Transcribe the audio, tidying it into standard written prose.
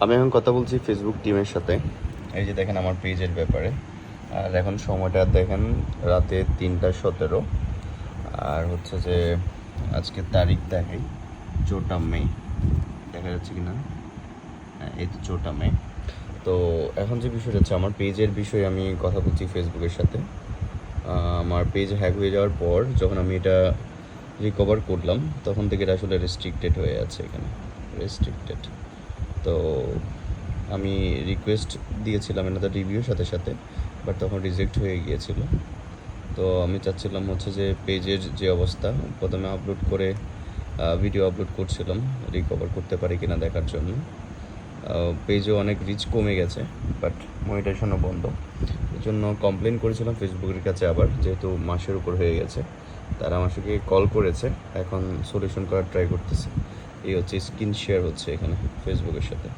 আমি এখন কথা বলছি ফেসবুক টিমের সাথে। এই যে দেখেন আমার পেজের ব্যাপারে। আর এখন সময়টা দেখেন রাতে 3:17। আর হচ্ছে যে আজকে তারিখ দেখাই 4টা মে, দেখা যাচ্ছে কি না? হ্যাঁ, এই তো 4টা মে। তো এখন যে বিষয়টা হচ্ছে আমার পেজের বিষয়ে আমি কথা বলছি ফেসবুকের সাথে। আমার পেজ হ্যাক হয়ে যাওয়ার পর যখন আমি এটা রিকভার করলাম তখন থেকে এটা আসলে রেস্ট্রিক্টেড হয়ে আছে এখানে, রেস্ট্রিক্টেড। তো আমি রিকোয়েস্ট দিয়েছিলাম এনাদের রিভিউর সাথে সাথে, বাট তখন রিজেক্ট হয়ে গিয়েছিল। তো আমি চাচ্ছিলাম হচ্ছে যে পেজের যে অবস্থা, প্রথমে আপলোড করে ভিডিও আপলোড করছিলাম রিকভার করতে পারি কিনা দেখার জন্য। পেজে অনেক রিচ কমে গেছে, বাট মনিটাইজেশনও বন্ধ। এই জন্য কমপ্লেন করেছিলাম ফেসবুকের কাছে আবার, যেহেতু মাসের উপর হয়ে গেছে। তারা আমার সাথে কল করেছে, এখন সলিউশন করার ট্রাই করতেছে। এই হচ্ছে স্ক্রিন শেয়ার হচ্ছে এখানে ফেসবুকের সাথে।